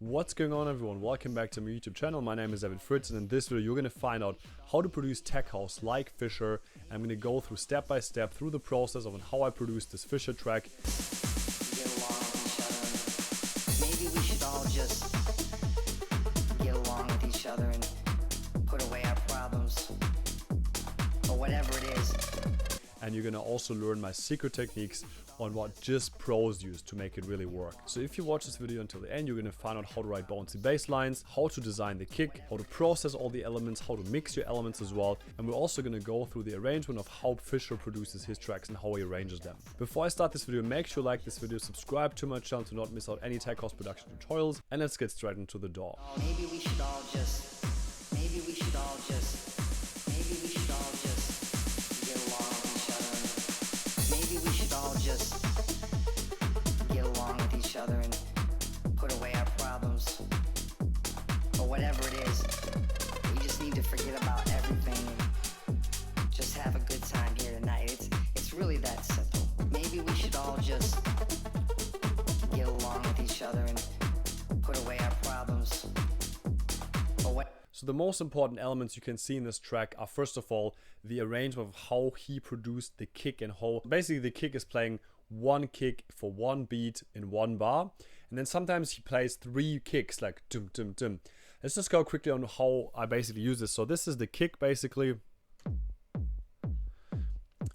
What's going on, everyone? Welcome back to my YouTube channel. My name is David Fritz, and in this video you're going to find out how to produce tech house like Fisher. I'm going to go through step by step through the process of how I produced this Fisher track. Maybe we should all just get along with each other and put away our problems, or whatever it is. And you're going to also learn my secret techniques on what just pros use to make it really work. So if you watch this video until the end, you're going to find out how to write bouncy bass lines, how to design the kick, how to process all the elements, how to mix your elements as well. And we're also going to go through the arrangement of how Fisher produces his tracks and how he arranges them. Before I start this video, make sure you like this video, subscribe to my channel to not miss out any tech house production tutorials, and let's get straight into the door. Maybe we should all just get along with each other. Maybe we should all just get along with each other and put away our problems, or whatever it is. We just need to forget about everything and just have a good time here tonight. It's really that simple. Maybe we should all just get along with each other and put away our problems, or what. So the most important elements you can see in this track are, first of all, the arrangement of how he produced the kick and how basically the kick is playing one kick for one beat in one bar, and then sometimes he plays three kicks like dum dum dum. Let's just go quickly on how I basically use this. So this is the kick basically.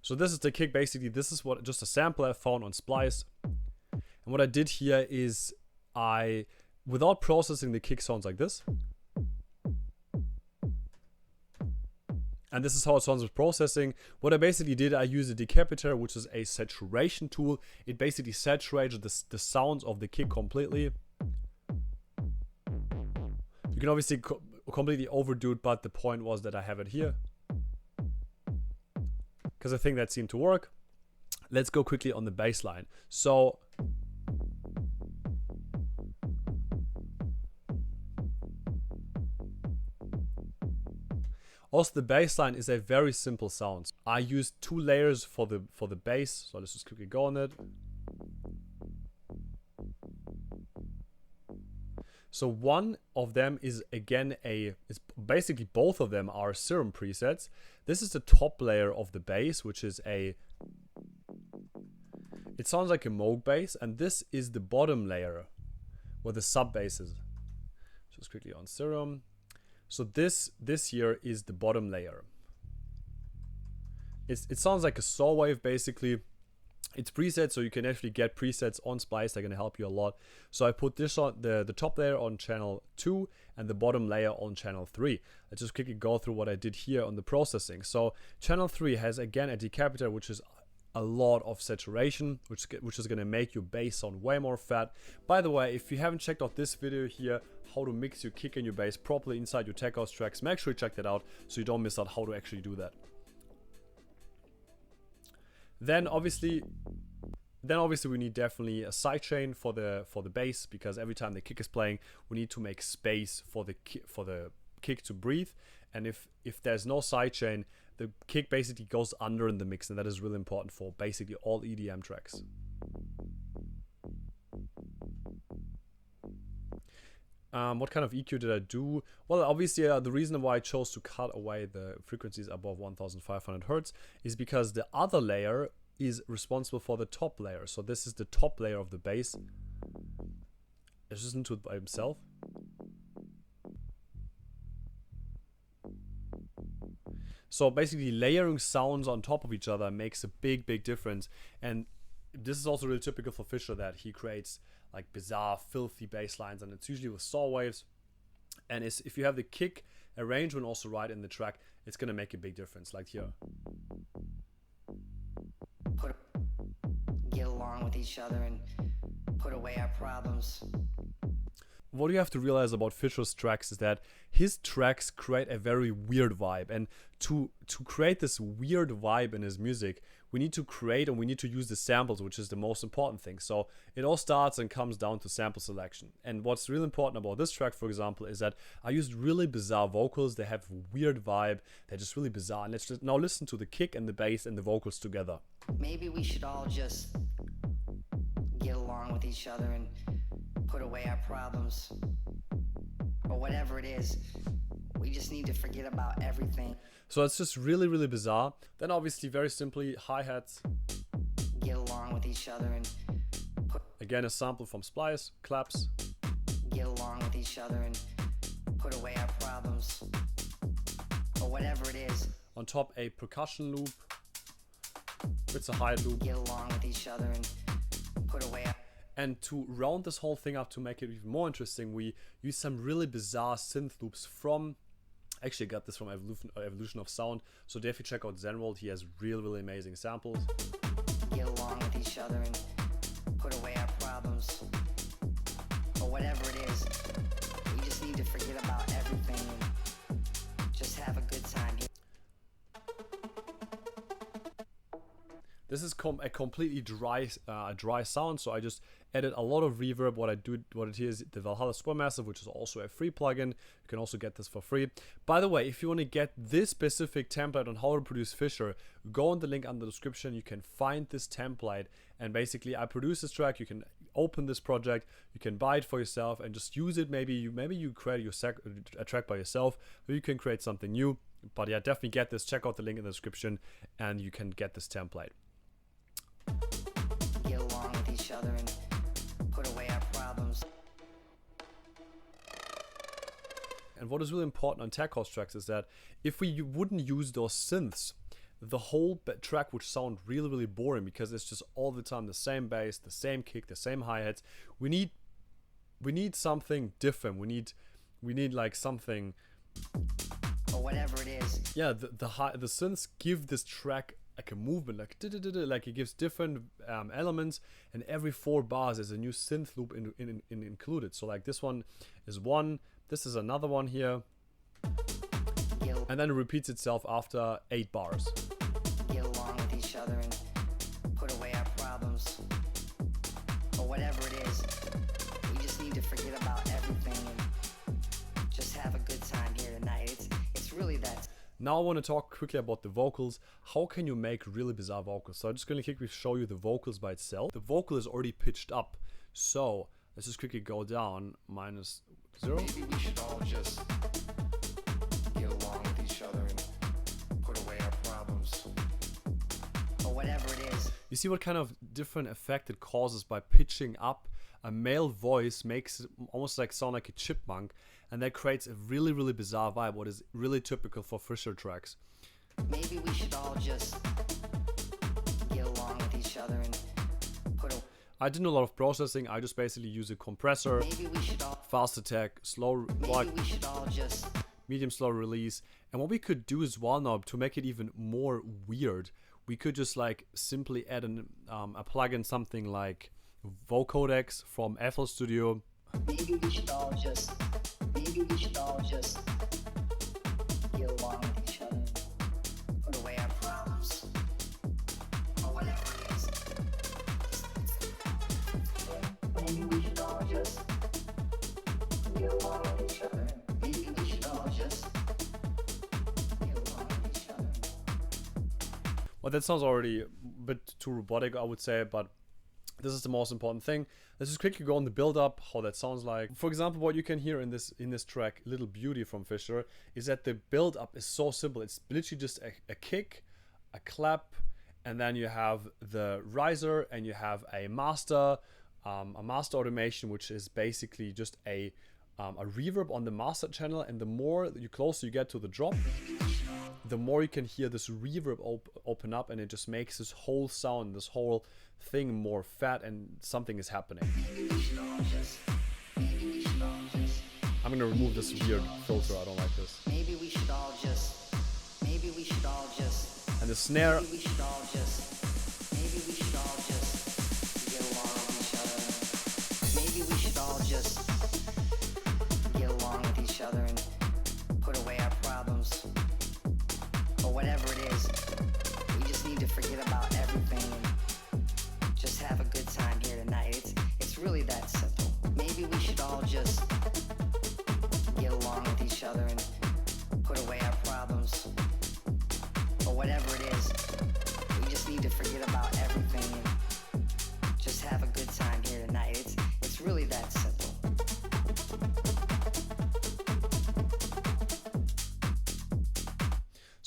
So this is the kick basically. This is what just a sample I found on Splice, and what I did here is without processing the kick sounds like this. And this is how it sounds with processing. What I basically did, I used a decapitator, which is a saturation tool. It basically saturated the sounds of the kick completely. You can obviously completely overdo it, but the point was that I have it here, because I think that seemed to work. Let's go quickly on the bass line. So also, the bass line is a very simple sound. I used two layers for the bass, so let's just quickly go on it. So one of them is again basically both of them are serum presets. This is the top layer of the bass, which is it sounds like a Moog bass, and this is the bottom layer where the sub bass is. Just quickly on serum. So this here is the bottom layer. It sounds like a saw wave basically. It's preset, so you can actually get presets on Splice. They're gonna help you a lot. So I put this on the top layer on channel 2 and the bottom layer on channel 3. Let's just quickly go through what I did here on the processing. So channel 3 has again a decapitator, which is a lot of saturation, which is going to make your bass sound way more fat. By the way, if you haven't checked out this video here, how to mix your kick and your bass properly inside your tech house tracks, make sure you check that out so you don't miss out how to actually do that. Then obviously we need definitely a sidechain for the bass, because every time the kick is playing, we need to make space for the kick to breathe. And if there's no sidechain, the kick basically goes under in the mix, and that is really important for basically all EDM tracks. What kind of EQ did I do? Well, obviously the reason why I chose to cut away the frequencies above 1500 Hertz is because the other layer is responsible for the top layer. So this is the top layer of the bass. Let's listen to it by himself. So basically layering sounds on top of each other makes a big difference, and this is also really typical for Fisher, that he creates like bizarre filthy bass lines, and it's usually with saw waves. And if you have the kick arrangement also right in the track, it's gonna make a big difference, like here. Get along with each other and put away our problems. What you have to realize about Fisher's tracks is that his tracks create a very weird vibe, and to create this weird vibe in his music, we need to create and we need to use the samples, which is the most important thing. So it all starts and comes down to sample selection. And what's really important about this track, for example, is that I used really bizarre vocals. They have a weird vibe. They're just really bizarre. And let's just now listen to the kick and the bass and the vocals together. Maybe we should all just get along with each other and put away our problems, or whatever it is. We just need to forget about everything. So it's just really, really bizarre. Then obviously, very simply, hi-hats. Get along with each other and Again, a sample from Splice, claps. get along with each other and put away our problems, or whatever it is. On top, a percussion loop. It's a hi-hat loop. Get along with each other and put away our And to round this whole thing up to make it even more interesting, we use some really bizarre synth loops from, actually got this from Evolution of Sound. So definitely check out Zenworld, he has really, really amazing samples. get along with each other and put away our problems, or whatever it is. We just need to forget about everything and just have a good time here. This is a completely dry sound, so I just added a lot of reverb. What it is the Valhalla Supermassive, which is also a free plugin. You can also get this for free. By the way, if you want to get this specific template on how to produce Fisher, go on the link under the description. You can find this template, and basically I produce this track. You can open this project, you can buy it for yourself and just use it. Maybe you create a track by yourself, or you can create something new. But yeah, definitely get this. Check out the link in the description, and you can get this template. Get along with each other and put away our problems. And what is really important on tech house tracks is that if we wouldn't use those synths, the whole track would sound really, really boring, because it's just all the time the same bass, the same kick, the same hi-hats. We need something different. We need like something, Or whatever it is. yeah, the synths give this track like a movement, like it gives different elements, and every 4 bars is a new synth loop included. So like this one is one, this is another one here, and then it repeats itself after 8 bars. Get along with each other and put away our problems, or whatever it is. We just need to forget about everything and just have a good time here tonight. It's really that. Now I want to talk quickly about the vocals. How can you make really bizarre vocals? So I'm just going to quickly show you the vocals by itself. The vocal is already pitched up, so let's just quickly go down -0. Maybe we should all just get along with each other and put away our problems. Or whatever it is. You see what kind of different effect it causes by pitching up. A male voice makes it almost like sound like a chipmunk, and that creates a really, really bizarre vibe, what is really typical for Fisher tracks. Maybe we should all just get along with each other and put a. I didn't do a lot of processing. I just basically use a compressor, Maybe we should all. fast attack, slow, Maybe we should all just. medium slow release. And what we could do as well now, to make it even more weird, we could just like simply add a plugin, something like vocodex from FL Studio. Maybe we should all just. Maybe we should all just get along with each other, put away our problems, or whatever it is. Maybe we should all just get along with each other. Maybe we should all just get along with each other. Well, that sounds already a bit too robotic, I would say, but this is the most important thing. Let's just quickly go on the build up, how that sounds like. For example, what you can hear in this track, Little Beauty from Fisher, is that the build up is so simple. It's literally just a kick, a clap, and then you have the riser, and you have a master automation, which is basically just a reverb on the master channel. And the more closer you get to the drop, the more you can hear this reverb open up, and it just makes this whole sound, this whole thing more fat, and something is happening. I'm gonna remove this weird filter, I don't like this. Maybe we should all just. Maybe we should all just. And the snare, Maybe we should all just. Maybe we should all just get along with each other. Maybe we should all just get along with each other and put away our problems, or whatever it is. We just need to forget about everything and just have a good time here tonight. It's really that simple. Maybe we should all just get along with each other and put away our problems, or whatever it is. We just need to forget about everything and just have a good time here tonight. It's really that simple.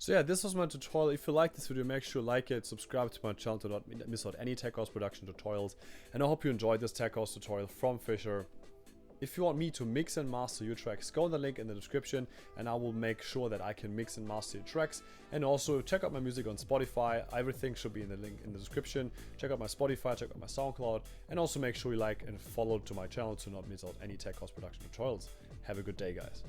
So yeah, this was my tutorial. If you like this video, make sure to like it, subscribe to my channel to not miss out any tech house production tutorials. And I hope you enjoyed this tech house tutorial from Fisher. If you want me to mix and master your tracks, go on the link in the description and I will make sure that I can mix and master your tracks. And also check out my music on Spotify. Everything should be in the link in the description. Check out my Spotify, check out my SoundCloud, and also make sure you like and follow to my channel to not miss out any tech house production tutorials. Have a good day, guys.